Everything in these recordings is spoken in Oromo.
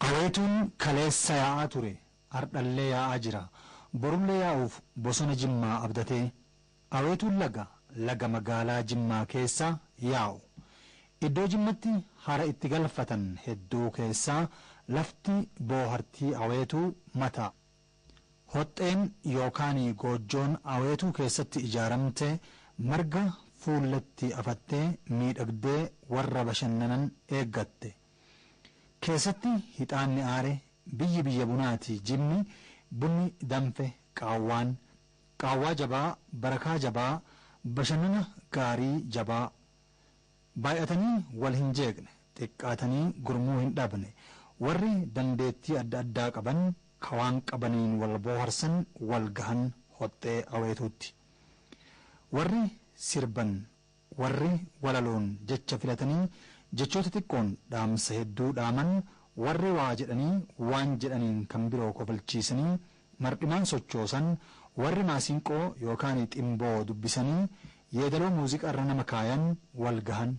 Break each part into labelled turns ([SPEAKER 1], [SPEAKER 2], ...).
[SPEAKER 1] Aweetuun kaleessa yaa'aa ture ardhallee yaa'aa jira borullee yaa'uuf bosona Jimmaa abdatee aweetuun laga magaalaa Jimmaa keessa yaa'u iddoo Jimmatti hara itti galfatan hedduu keessaa lafti boohartii aweetuu mataa hoxxeen yookaan goojjoon aweetuu keessatti ijaaramte marga fuullatti afattee miidhagdee warra bashannanan eeggatte. keessatti hixaanni aare biyya bunaati Jimmi bunni danfe qaawwaa jabaa barakaa jabaa bashannana gaarii jabaa baay'atanii wal hin jeeqne xiqqaatanii gurmuu hin dhabne warri dandeettii adda addaa qaban kawaan qabaniin wal booharsan wal gahan hoxxee aweetuutti warri sirban warri walaloon jecha filatanii jechoota xiqqoon dhaamsa hedduu dhaaman warri waa jedhanii waan jedhaniin kan biroo kofalchiisanii mardhimaan sochoosan warri maasinqoo yookaan ximboo dubbisanii yeedaloo muuziqaarra nama kaayan wal gahan.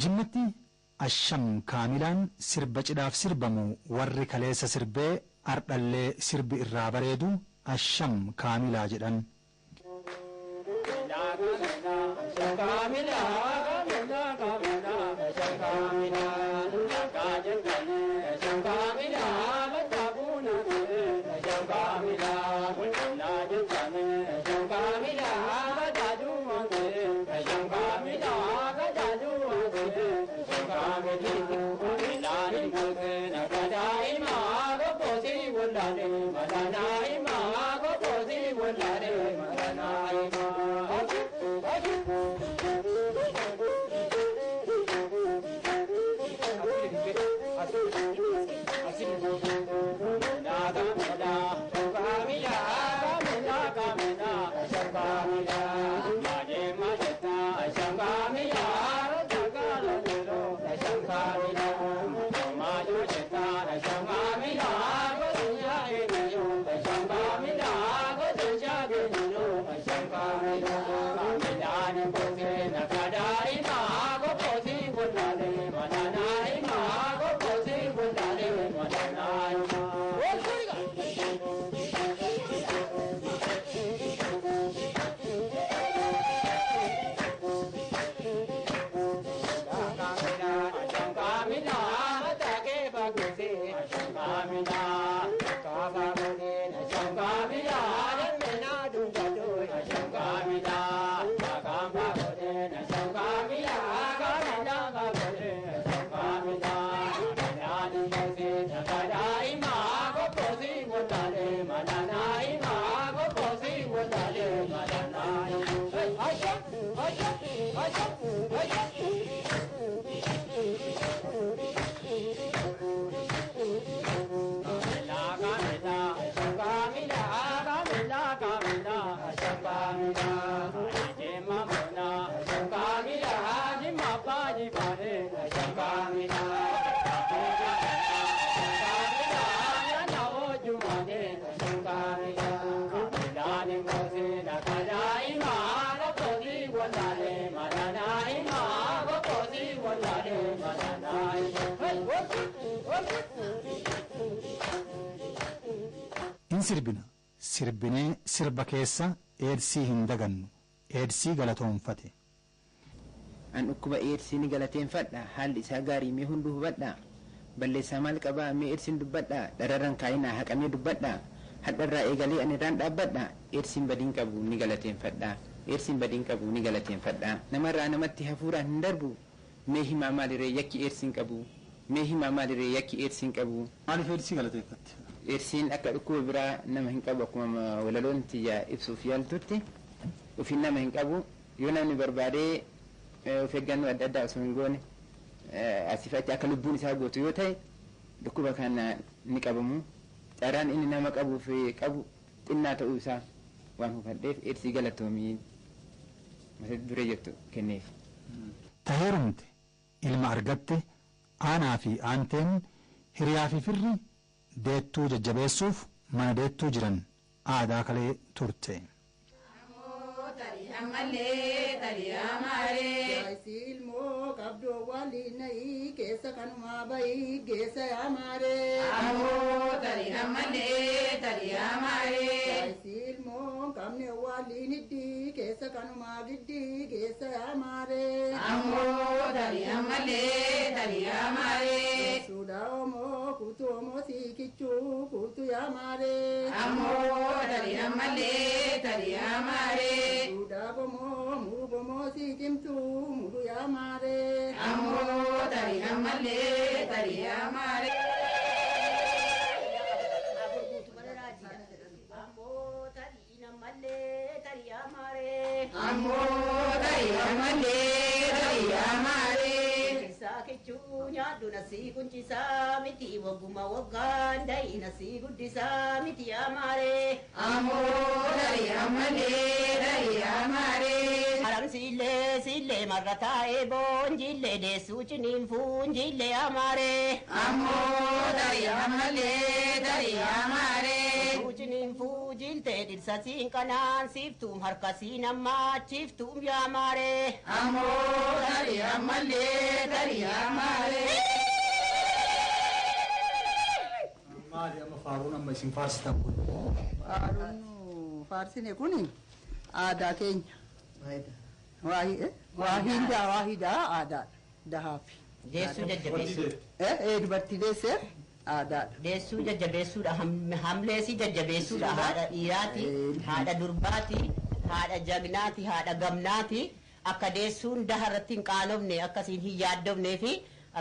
[SPEAKER 1] Jimmatti asham kaamilaan sirba cidhaaf sirbamu warri kaleessa sirbee ardhallee sirbi irraa bareedu asham kaamilaa jedhan. In sirbinee sirba keessa eedsii hin dagannu eedsii galatoonfate.
[SPEAKER 2] An dhukkuba eedsii ni galateeffadha haalli isaa gaarii mee hunduu hubadha balleessaa maal qabaa mee eedsiin dubbadha dhararran kaayinaa haqamee dubbadha hadharraa eegalee ani irraan dhaabbadha eedsiin badiin qabu ni galateeffadha eedsiin badiin qabu ni galateeffadha namarraa namatti hafuuraan hin darbu mee himaa maalirree yakki eedsiin qabu mee himaa maalirree yakki eedsiin qabu.
[SPEAKER 1] Maaliif eedsii galateeffatte?
[SPEAKER 2] Eedsiin akka dhukkuba biraa nama hin qabu akkuma walaloon tiyya ibsuuf yaaltutti ofiin nama hin qabu yoo namni barbaadee of eeggannoo adda addaa osoo hin goone asiifatti akka lubbuun isaa gootu yoo ta'e dhukkuba kana ni qabamu carraan inni nama qabuuf qabu xinnaa ta'uu isaa waan hubadheef eedsii galatoomii mata duree jettu kenneef.
[SPEAKER 1] Taheerumte ilma argatte aanaa fi aanteen hiriyaa fi firri deettuu jajjabeessuuf mana deettuu jiran aadaa kalee turte.
[SPEAKER 3] Ammallee taliyaa maaree. Ammoo qabdoo waliinai keessa kanumaa bayi geessa yaamaare.
[SPEAKER 4] Ammoo tarii ammallee tarii yaamaare.
[SPEAKER 3] Silmoo qabne waliin hiddi keessa kanumaa giddi geessa yaamaare.
[SPEAKER 4] Ammoo tarii ammallee tarii yaamaare.
[SPEAKER 3] Suudha omoo kutu omoo siikichuu kutu yaamaare.
[SPEAKER 4] Ammoo tarii ammallee tarii yaamaare.
[SPEAKER 3] Suudha bomoo muru bomoo siikimtu muru yaamaare.
[SPEAKER 4] Ammoo tarii ammallee tarii yaamaare. Ammoo tarii ammallee tarii yaamaare.
[SPEAKER 5] Saakechuu nyaaddu nasii kunchisaa miti wagguma waggaan da'i nasii guddisaa miti yaamaare.
[SPEAKER 4] Ammoo tarii ammallee tarii yaamaare.
[SPEAKER 5] Haram siillee marra taa'ee boonjillee deessuu ciniinfuun jillee yaamaare.
[SPEAKER 4] Ammoo tarii ammallee tarii yaamaare.
[SPEAKER 5] Ciniinfuu jiltee dhirsa siin kanaan siiftuum harka siin ammaachiftuum yaamaare.
[SPEAKER 4] Ammoo tarii ammallee tarii yaamaare.
[SPEAKER 1] Maali amma faaruun amma isin faarsitan kun?
[SPEAKER 3] Faaruun faarsine kun aadaa keenya. Waahidaa aadaa dahaafi.
[SPEAKER 5] Deessuu jajjabeessuu.
[SPEAKER 3] Dubartii deessee aadaadha.
[SPEAKER 5] Deessuu jajjabeessuudha. Hamleesii jajjabeessuudha. Haadha dhiiraati, haadha durbaati, haadha jagnaati, haadha gamnaati. Akka deessuun daharratti hin qaanofne akkasiin hin yaaddofnee fi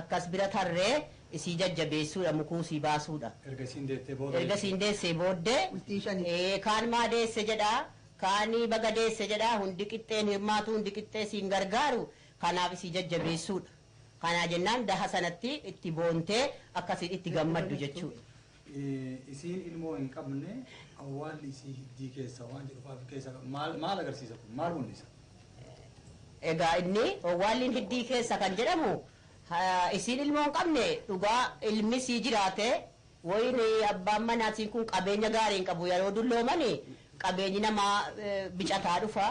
[SPEAKER 5] akkas bira tarree isii jajjabeessuudha mukuusii baasuudha.
[SPEAKER 1] Erga siin deessee booddee.
[SPEAKER 5] Erga siin deessee booddee kaan maa deesse jedhaa kaanii baga deesse jedhaa hundi qixxeen hirmaatu hundi qixxee siin gargaaru kanaaf isii jajjabeessuudha. Kana jennaan daha sanatti itti boontee akkasiin itti gammaddu jechuudha.
[SPEAKER 1] Isiin ilmoo hin qabne awwaalli isii hiddii keessa waan jedhuuf keessa maal agarsiisa kun maal mul'isa?
[SPEAKER 5] Egaa inni awwaalliin hiddii keessa kan jedhamu isiin ilmoo hin qabne dhugaa ilmi sii jiraate wayini abbaan manaatiin kun qabeenya gaarii hin qabu yeroo dulloomani qabeenyi namaa bicataa dhufa.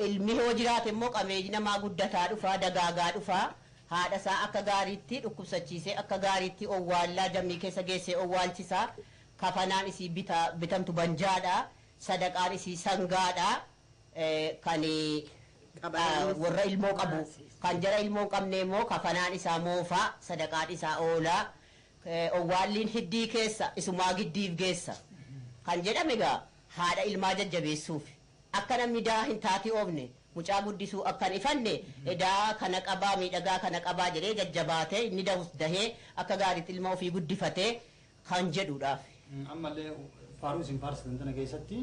[SPEAKER 5] Ilmi yoo jiraate immoo qabeenyi namaa guddataa dhufa dagaagaa dhufa. Haadha isaa akka gaariitti dhukkubsachiisee akka gaariitti owwaallaa jammii keessa geessee owwaalchisaa. Kafanaan isii bitamtu banjaadha. Sadaqaan isii sangaadha. Kan warra ilmoo qabu. Kan jara ilmoo hin qabne immoo kafanaan isaa moofaa sadaqaan isaa oolaa. Owwaalliin hiddii keessa isumaa giddiif geessa. Kan jedhame egaa haadha ilmaa jajjabeessuuf. Akka namni daa hin taati oofne. Mucaa guddisuu akkan ifanne edaa kana qabaa miidhagaa kana qabaa jedhee jajjabaatee inni dahee akka gaariitti ilma ofii guddifatee kan jedhuudhaaf.
[SPEAKER 1] Ammallee faaruu isin faarsitan tana keessatti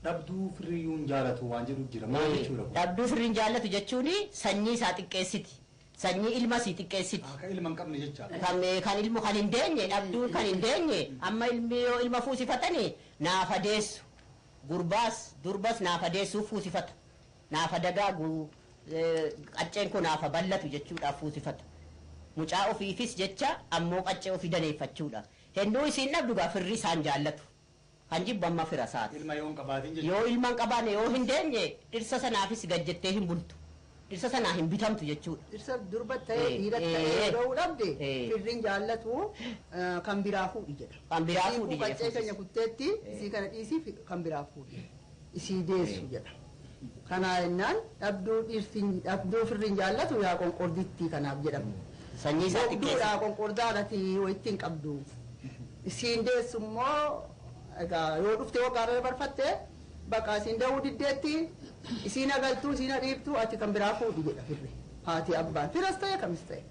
[SPEAKER 1] dhabduu firriyyuun jaalatu waan jedhu jira. Maal jechuudha kun?
[SPEAKER 5] Dhabduu firriin jaallatu jechuun sanyii isaa xiqqeessiti. Sanyii ilma isii xiqqeessiti.
[SPEAKER 1] Akka ilma hin qabne jecha.
[SPEAKER 5] Kan ilmu kan hin deenye dhabduun kan hin deenye amma ilmi yoo ilma fuusifatanii naafa deessu. Gurbaas durbas naafa deessuuf fuusifata. Naafa dagaagu qacceen kun naafa bal'atu jechuudhaaf fuusifata. Mucaa ofiifis jecha ammoo qaccee ofii daneeffachuudha. Hennuu isiin dhabdugaa firri isaan jaallatu. Kan jibbu amma fira isaati.
[SPEAKER 1] Ilma yoo hin qabaatin jechuudha.
[SPEAKER 5] Yoo ilma hin qabaanne yoo hin deenye dhirsa sanaafis gajjettee hin bultu. Dhirsa sanaa hin bitamtu jechuudha.
[SPEAKER 3] Dhirsa durba ta'ee dhiira ta'ee yoo dhabde firriin jaallatu kan biraa fuudhi jedha.
[SPEAKER 5] Kan biraa fuudhi jedha.
[SPEAKER 3] Qaccee keenya kutteetti isii kana dhiisii kan biraa fuudhi. Isii deessu jedha. Kana jennaan dhabduu firriin jaallatu yaa qonqorditti kanaaf jedhamu.
[SPEAKER 5] Sanyii isaa xiqqeessa.
[SPEAKER 3] Qonqordaadhati wayitti hin qabdu. Isiin deessu immoo egaa yoo dhufte waggaa barfatte bakka isiin da'uu diddeetti isiin agaltuu isiin dhiibtuu ati kan biraa fuudhi jedha firri. Haati abbaan firas ta'e kamis ta'e.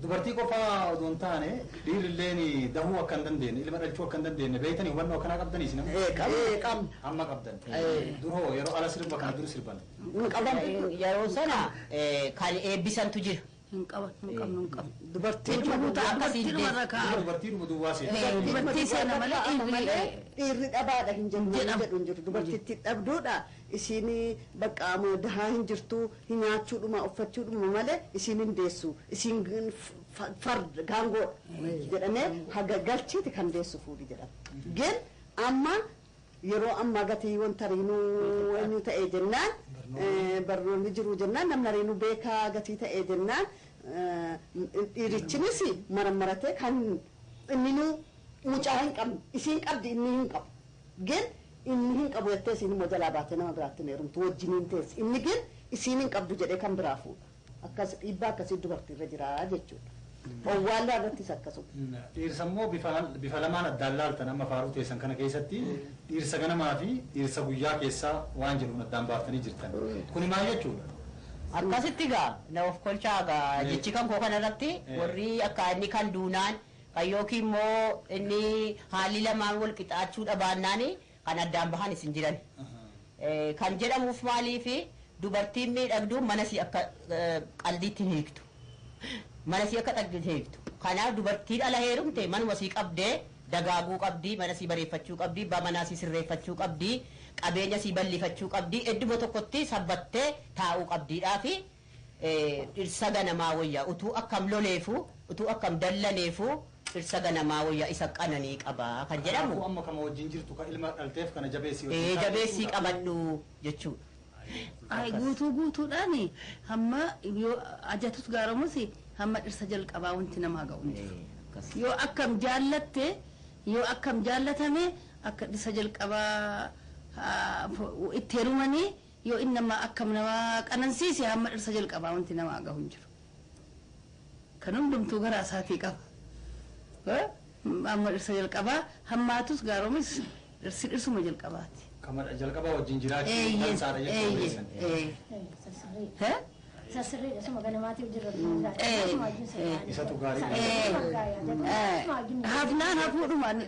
[SPEAKER 1] Dubartii qofaa odoo hin taane dhiirilleen dahuu akka hin dandeenye ilma dhalchuu akka hin dandeenye beektanii hubannoo akkanaa qabdanii isin
[SPEAKER 3] Qabna.
[SPEAKER 1] amma qabdan. Duroo yeroo ala sirba kana dur sirban.
[SPEAKER 5] Qaban yeroo sana kan eebbisantu jira.
[SPEAKER 6] hin qabnu.
[SPEAKER 3] Dubartiin
[SPEAKER 1] Dubartii dhuma duwwaa seeta.
[SPEAKER 6] Dubartii sana malee
[SPEAKER 3] dhiirri dhabaadha hin jedhu dubartitti dhabduudha. Isiin bakka dahaa hin jirtu hin nyaachuudhuma uffachuudhuma malee isiin hin deessu. Isiin farda gaangoo jedhamee haga galchiiti kan deessu fuudhi jedhama. Gen amma yeroo ammaa gatii wanta riinuu eenyu ta'ee jennaan barnoonni jiru jennaan namni riinuu beekaa gatii ta'ee jennaan dhiirichinis marammaratee kan inni mucaa hin qabne isiin qabdi inni hin qabu gin inni hin qabu jettee isiin immoo jalaa baatee nama biraatti hin heerumtu wajjiniin teessi inni gin isiin hin qabdu jedhee kan biraa fuudha akkas dhiibbaa akkasii dubartiirra jira jechuudha. Owwaallaa irrattis akkasuma.
[SPEAKER 1] Dhiirsa immoo bifa lamaan addaan laaltan amma faaruu teessan kana keessatti dhiirsa ganamaa fi dhiirsa guyyaa keessaa waan jedhuun addaan baaftanii jirtan. Kuni maal jechuudha?
[SPEAKER 5] Akkasitti gaa na of kolchaa gaa jechi kan koo kanarratti warri akka inni kan duunaan kan yookiin immoo inni haalli lamaan wal qixaachuudha baannaani kan addaan bahan isin jiran. Kan jedhamuuf maaliifi dubartiin miidhagduu manasi akka qaldiitti hiiktu. Manasi akka qaldiitti hiiktu. Kanaaf dubartiin ala heerumte manuma sii qabdee dagaaguu qabdi, manasi bareeffachuu qabdi, manasi sirreeffachuu qabdi, qabeenya sii bal'ifachuu qabdi, idduma tokkotti sabbattee taa'uu qabdiidhaa fi dhirsa ganamaa wayyaa utuu akkam loleefu, utuu akkam dallaneefu dhirsa ganamaa wayyaa isa qananii qaba kan jedhamu.
[SPEAKER 1] Amma kama wajjin jirtu kan ilma dhalteef kana jabeessii
[SPEAKER 5] wajjin jabeessii qabadhu jechuudha.
[SPEAKER 6] Ay guutuudhaan hamma yoo ajatus gaaramus hamma dhirsa jalqabaa wanti namaa ga'u yoo akkam jaallatte yoo akkam jaallatame akka dhirsa jalqabaa itti heerumanii yoo inni nama akkam nama qanansiise hamma dhirsa jalqabaa wanti namaa ga'u hin jiru. Kan hundumtuu garaa isaatii qaba. Amma dhirsa jalqabaa hammaatus gaaramus dhirsuma jalqabaati.
[SPEAKER 1] Kamar jalqabaa wajjin jiraachuu kan saara jechuun
[SPEAKER 7] Sasirri sama ganamaatiif jirra.
[SPEAKER 1] Isatu gaarii.
[SPEAKER 6] Hafnaan hafuudhumaan.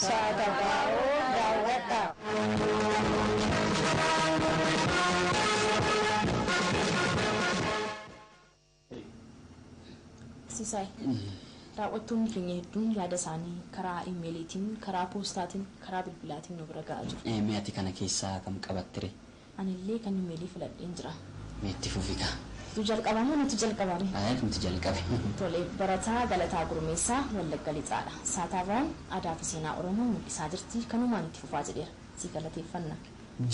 [SPEAKER 4] Saatabaa'oo daawwadha.
[SPEAKER 8] Sisay. Daawwattoonni keenya hedduun yaada isaanii karaa iimeeliitiin, karaa poostaatiin, karaa bilbilaatiin nu bira ga'aa jiru.
[SPEAKER 9] Meetii kana keessaa kam qabattire?
[SPEAKER 8] Anillee kan iimeelii filadheen jira.
[SPEAKER 9] Meetti fufikaa.
[SPEAKER 8] Tu jalqabamoo nuti jalqabame?
[SPEAKER 9] Nuti jalqabe.
[SPEAKER 8] Tole barataa Galataa Gurmeessaa Wallagga Lixaadha. Saataawwan aadaa fi seenaa Oromoo mul'isaa jirti kanumaan itti fufaa jedheera. Si galateeffanna.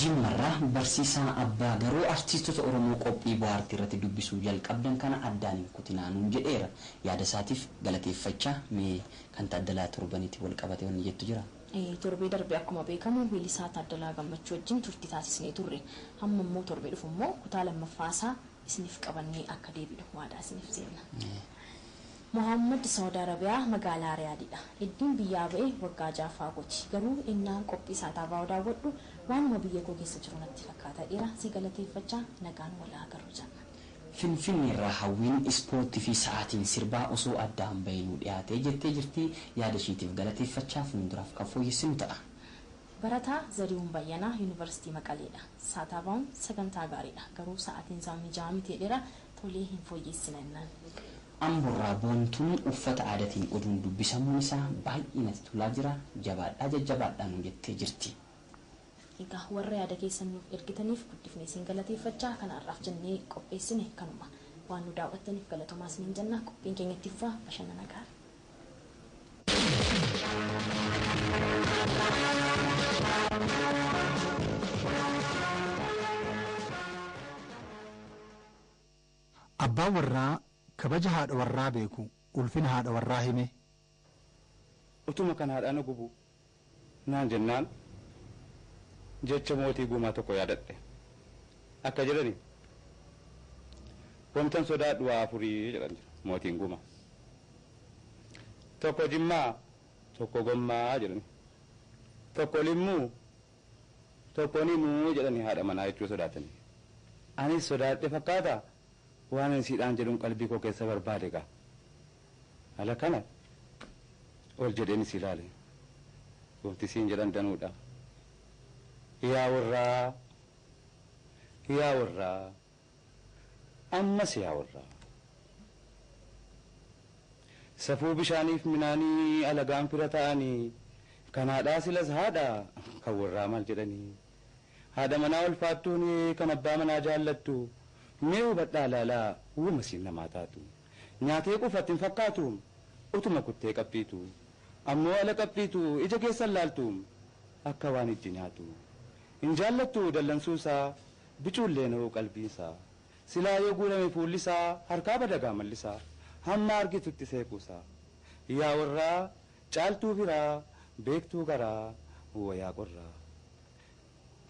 [SPEAKER 9] Jimmarraa barsiisaa abbaa garuu artiistota Oromoo qophii bohaartii irratti dubbisuu jalqabdan kana addaan hin kutinaanuun jedheera. Yaada isaatiif galateeffachaa mee kan Taaddalaa Torbaniitti wal qabate wanni jettu jira?
[SPEAKER 8] Torbee darbee akkuma beekamu weellisaa Taaddalaa Gammachuu wajjin turtii taasisnee turre. Hamma immoo torbee dhufu immoo kutaa lammaffaasaa isiniif qabannee akka deebi'u waadaa isiniif seenna. Mohaammed Saudi Arabiyaa magaalaa Riyaadidha. Iddiin biyyaa ba'e waggaa jaafaa gooti. Garuu innaan qophii isaa taabaa daawwadhu waanuma biyya koo keessa jiru natti fakkaata dheera si galateeffachaa nagaan walaa garuu janna.
[SPEAKER 9] Finfinneerraa hawwiin ispoortii fi sa'aatiin sirbaa osoo addaan bayinuu dhiyaatee jettee jirti yaada ishiitiif galateeffachaa fuulduraaf kan fooyyessinu ta'a.
[SPEAKER 8] Barataa Zarihuun Bayyanaa Yuunivarsiitii Maqaleedha. Saataawwan sagantaa gaariidha. Garuu sa'aatiin isaa mijaa'aa miti dheera tolee hin fooyyessina innaan.
[SPEAKER 9] Amborraa boontuun uffata aadaatiin oduun dubbisamuun isaa baay'ee natti tolaa jira. Jabaadhaa jajjabaadhaan jettee jirti.
[SPEAKER 8] Egaa warra yaada keessan nuuf ergitaniif guddifnee isin galateeffachaa kanaarraaf jennee qopheessine kanuma. Waan nu daawwattaniif galatoomaa isiniin jenna. Qophiin keenya itti fufaa bashannana gaarii.
[SPEAKER 1] Abbaan warraa kabaja haadha warraa beeku ulfina haadha warraa hime.
[SPEAKER 10] Utuma kan haadhaan gubu naan jennaan jecha mootii guumaa tokko yaadadhe akka jedhani wamtan sodaadhu waa afurii jedhan mootiin guumaa tokko jimmaa tokko gommaa jedhani tokko limmuu tokko nimuu jedhani haadha manaa jechuu sodaatani anis sodaadhe fakkaata waan isiidhaan jedhuun qalbii koo keessa barbaade gaa ala kana ol jedheen isi ilaale goofti siin jedhan danuudha yaa warraa ammas yaa warraa safuu bishaaniif minaanii alagaan fira ta'anii kan haadhaa silas haadha kan warraa maal jedhanii haadha manaa ulfaattuun kan abbaa manaa jaallattu mee hubadhaa laalaa uuma siin namaa taatu nyaatee qofatti hin fakkaatu utuma kuttee qabbiitu ammoo ala qabbiitu ija keessan laaltu akka waan ijji nyaatu hin jaallattu dallansuusaa bicuullee na'uu qalbiisaa silaa yoo guurame fuullisaa harkaa badagaa mallisaa hamma argitutti seequusaa yaa warraa caaltuu biraa beektuu garaa wayaa qorraa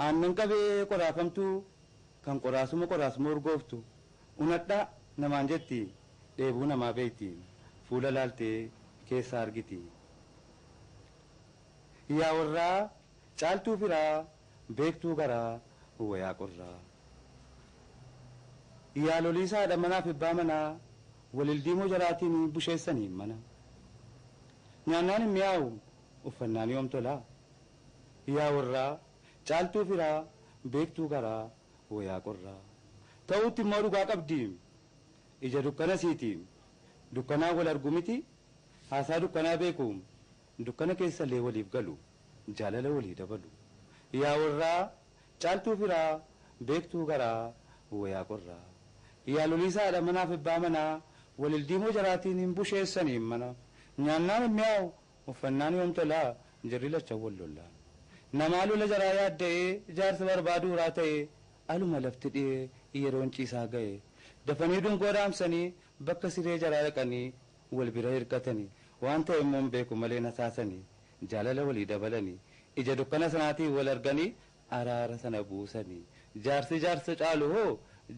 [SPEAKER 10] aannan qabee qoraafamtuu kan qoraasuma urgooftu unadhaa namaan jetti dheebuu namaa beeyti fuula laaltee keessa argiti yaa warraa caaltuu firaa beektuu garaa wayaa qorraa yaa loliisaadha manaaf ibbaa manaa walildiimoo jaraatiin busheessanii mana nyaannaan hin mi'aawu uffannaan yoom tolaa yaa warraa caaltuu firaa beektuu garaa wayaa qorraa ta'utti immoo dhugaa qabdi ija dukkana siiti dukkanaa wal argu miti haasaa dukkanaa beeku dukkana keessallee waliif galu jaalala walii dabalu yaa warraa caaltuu firaa beektuu garaa wayaa qorraa yaa loliisaadha manaaf ibbaa manaa walildiimoo jaraatiin hin busheessanii mana nyaannaan hin mi'aawu uffannaan yoom tolaa jarri lachan wal lollaa namaa lola jaraa yaadda'ee jaarsa barbaaduu raa ta'ee aluma lafti dhi'ee yeroon ciisaa ga'e dafanii dungoo dhaamsanii bakka siree jaraa dhaqanii wal bira hirkatanii waan ta'e immoo beeku malee nasaasanii jaalala walii dabalanii ija dukkana sanaatii wal arganii araara sana buusanii jaarsi jaarsa caalu hoo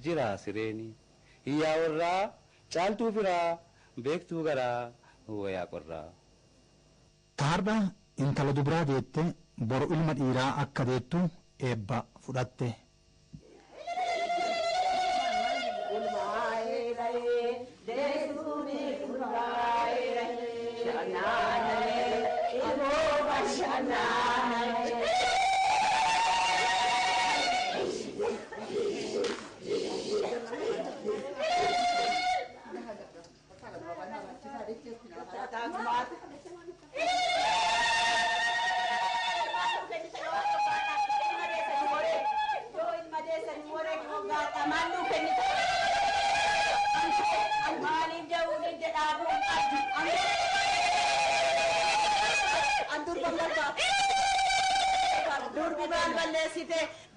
[SPEAKER 10] jiraa sireeni yaa warraa caaltuu firaa beektuu garaa wayaa qorraa.
[SPEAKER 1] Taarra intala dubiraa deette boru ilma dhiiraa akka deettu eebba fudhatte.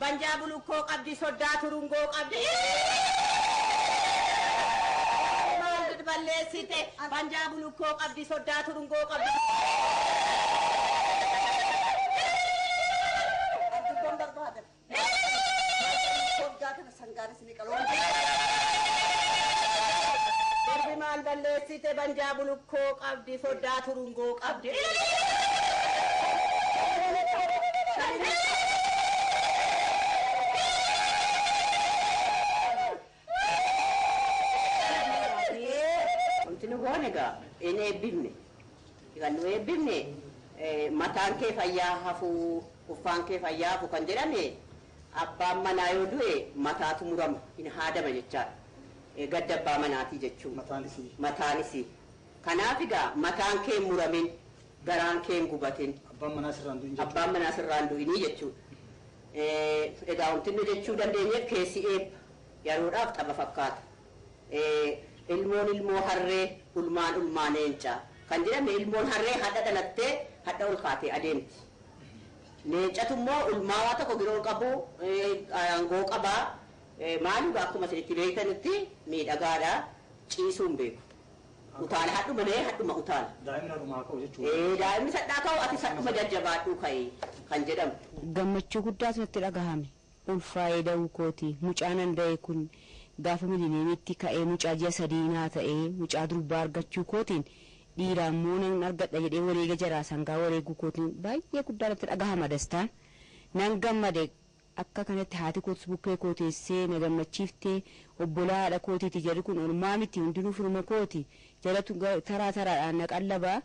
[SPEAKER 5] Banjaa bulukkoo qabdi soddaa turungoo qabdi. Maal balleessite banjaa bulukkoo qabdi soddaa turungoo qabdi. Durbi maal balleessite banjaa bulukkoo qabdi soddaa turungoo qabdi. Ini eebbifne kan nu eebbifne mataan kee fayyaa hafuu uffaan kee fayyaa hafuu kan jedhame abbaan manaa yoo du'e mataatu murama hin haadama jechaadha gadda abbaa manaatii jechuudha mataanis kanaaf egaa mataan kee muramin garaan kee gubatin abbaan manaa sirraan du'inii jechuudha egaa wanti nu jechuu dandeenye keessi eebba yeroodhaaf tapha fakkaata ilmoo harree ulmaan leencaa kan jedhame ilmoon harree hadha dhalattee hadha ol kaatee adeemti. Leencatu immoo ulmaa waa tokko biroo qabu aangoo qabaa maaliif akkuma isinitti beektanitti miidhagaadha ciisuun beeku. Utaala hadhu malee hadhuma utaala. Daa'imni hadhumaa ka'u jechuudha. Daa'imni sadhaa ka'u ati sadhuma jajjabaadhuu ka'e kan jedhamu.
[SPEAKER 11] Gammachuu guddaatu natti dhagahame ulfaa'ee da'uu kooti mucaanan da'e kun. Gaafa milineemitti ka'ee mucaa ji'a sadiinaa ta'ee mucaa durbaa argachuu kootiin dhiiraan immoo nan argadha jedhee wareega jaraa sangaa wareeguu kootiin baay'ee guddaa natti dhagahama dastaan nan gammade akka kanatti haati kootis bukkee kooteessee na gammachiiftee obbolaa haadha kootiiti jedhu kun olmaa miti hundinuu firuma kooti jalatu taraa taraadhaan na qallabaa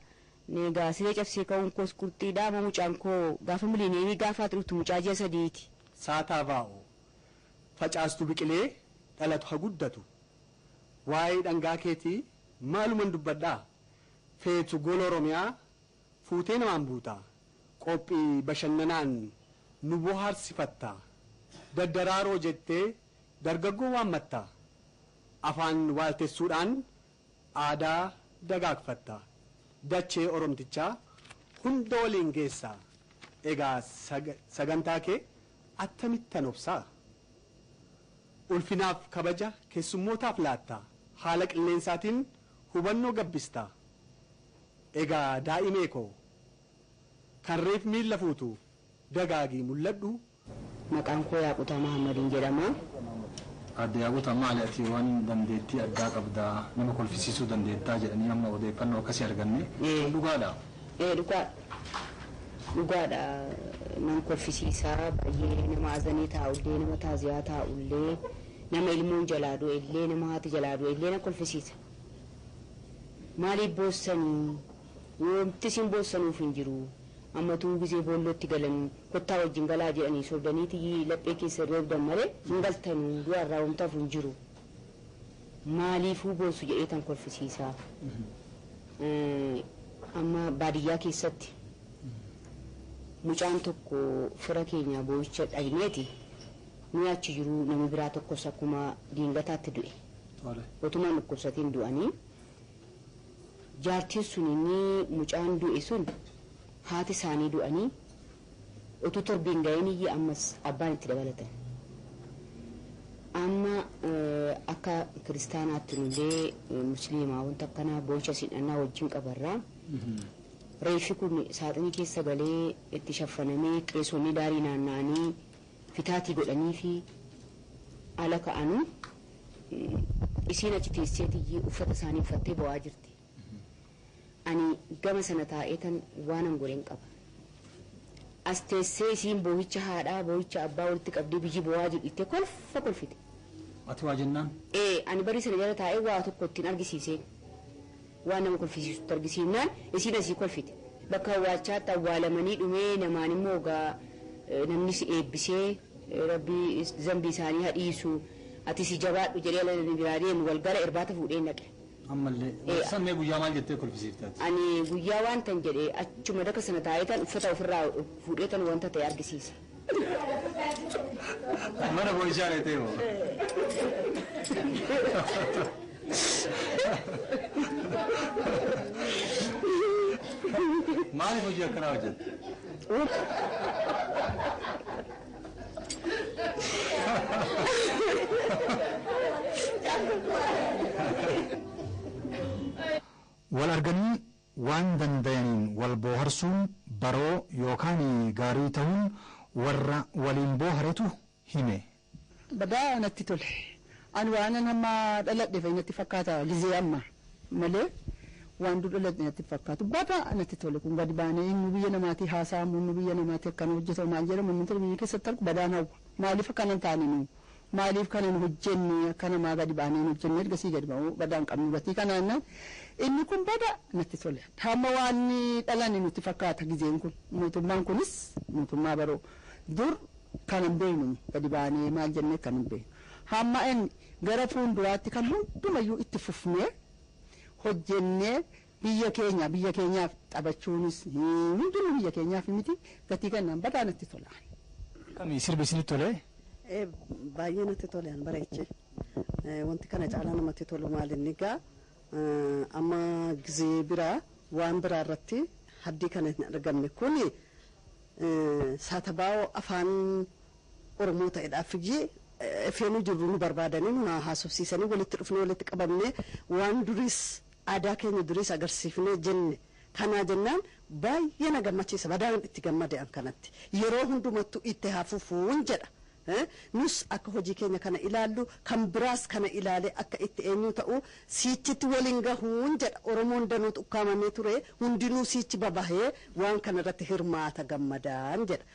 [SPEAKER 11] gaasiree cabsee ka'uun koos qurxiidhaa ama mucaan koo gaafa milineemii gaafa turtu mucaa ji'a sadiiti.
[SPEAKER 12] Saataa baa'u facaastu biqilee. Dhalatu haa guddatu waa'ee dhangaa keetii maaluman dubbadhaa feetu gola oromiyaa fuutee namaan buutaa qophii bashannanaan nu bohaarsifattaa daddaraaroo jettee dargaggoo waammattaa afaan waaltessuudhaan aadaa dagaagfatta dachee oromtichaa hunda waliin geessaa egaa sagantaa kee attamittan obsaa ulfinaaf kabaja keessummootaaf laattaa haala qilleensaatiin hubannoo gabbistaa egaa daa'imee koo kan reef miilla fuutu dagaagii mul'adhu.
[SPEAKER 11] Maqaan koo Yaaqutaa Mahammadiin jedhama.
[SPEAKER 1] Adde Yaaqutaa maali ati waan dandeettii addaa qabdaa nama kolfisiisuu dandeettaa jedhanii amma odeeffannoo akkasii arganne dhugaadha.
[SPEAKER 11] Dhugaadha nama kolfisiisaa baay'ee nama azanii taa'ullee nama taaziyaa taa'ullee nama ilmoon jalaa du'ellee nama haati jalaa du'ellee na kolfisiisa. Maaliif boossanii yoomti isin boossanuuf hin jiru amma tuu gisee boollootti galan kottaa wajjin galaa jedhanii soldaniiti laphee keessa reebdan malee hin galtanuu du'arraa homtaaf hin jiru maaliifuu boossu jedheetan kolfisiisaa. Amma baadiyyaa keessatti mucaan tokko fira keenya boo'icha dhagneeti nuyi achi jiru namni biraa tokkos akkuma diingataatti du'e otumaan dhukkubsatiin du'anii jaartiin sun inni mucaan du'e sun haati isaanii du'anii utuu torbiin ga'een iyyi ammas abbaan itti dabalatan amma akka kiristaanaatti nullee musliimaa wanta akkanaa boo'icha sidhannaa wajjin qabarraa reeffi kun saaxinii keessa galee itti shaffanamee qeesonni daarii naanna'anii fitaatii godhanii fi ala ka'anu isiin achi teesseetiyyi uffata isaanii uffattee bo'aa jirti. Ani gama sana taa'eetan waan an godhen qaba. As teessee isiin boo'icha haadhaa boo'icha abbaa walitti qabdee biyyi bo'aa jiru ittee kolfite.
[SPEAKER 1] Ati waa jennaan?
[SPEAKER 11] Ani barii sana jala taa'ee waa tokko ittiin argisiiseen waan nama kolfisiisutti argisiisnaan isiin asii kolfite. Bakka awwaalchaatti awwaalamanii dhumee namaan immoo gaa namni si eebbisee rabbii zambii isaanii hadhiisu ati si jabaadhu jedhee ala biraa deemu galgala irbaata fuudhee naqe.
[SPEAKER 1] Ammallee sammee guyyaa maal jettee kolfisiiftaati?
[SPEAKER 11] Ani guyyaa waan tan jedhee achuma daka sana taa'eetan uffata ofirraa fuudheetan wanta ta'e argisiisa.
[SPEAKER 1] Mana boo'ichaa dheetee moo? Maaliif hojii akkanaa hojjette? Wal arganii waan danda'aniin wal booharsuun baroo yookaan gaarii ta'uun warra waliin booharetu hime.
[SPEAKER 3] Badaa natti tole. Ani waan amma dhaladhe natti fakkaata gizee amma malee waan dur dhaladhe natti fakkaatu badaa natti tole kun gadi baanee inni biyya namaatii haasa'amu inni biyya namaatii akkana hojjetamu maal jedhamu inni tole biyya keessatti argu badaan hawwa maaliif akkanan taane nu maaliif kanan hojjenne akkana maa gadi baanee hojjenne ergasii gadi ba'u badaan qabnu gatii kanaan inni kun bada natti tole hamma waan dhalani nutti fakkaata gizeen kun mootummaan kunis mootummaa baroo dur kanan beeknu gadi baanee maal jennee kanan beeknu hamma inni gara fuulduraatti kan hundumayyuu itti fufnee hojjennee biyya keenyaaf taphachuunis hundinuu biyya keenyaaf miti gatii kanaan badaa natti tola.
[SPEAKER 1] Kami sirbi isinitti tole?
[SPEAKER 13] Baay'ee natti tole an bareeche wanti kana caalaa namatti tolu maalinni gaa amma gizee biraa waan biraa irratti haddii kana hin argamne kun saatabaa'oo afaan Oromoo ta'edhaaf iyyee feenuu jirru nu barbaadanii nu haasofsiisanii walitti dhufnee walitti qabamnee waan duris aadaa keenya duris agarsiifnee jenne kanaa jennaan baay'ee na gammachiisa badaan itti gammade an kanatti yeroo hundumattu itti hafuufuun jedha. Nus akka hojii keenya kana ilaallu kan biraas kana ilaale akka itti eenyu ta'u siichitti waliin gahuun jedha Oromoon danuu ukkaamamee ture hundinuu siichi babahee waan kana irratti hirmaata gammadaan jedha.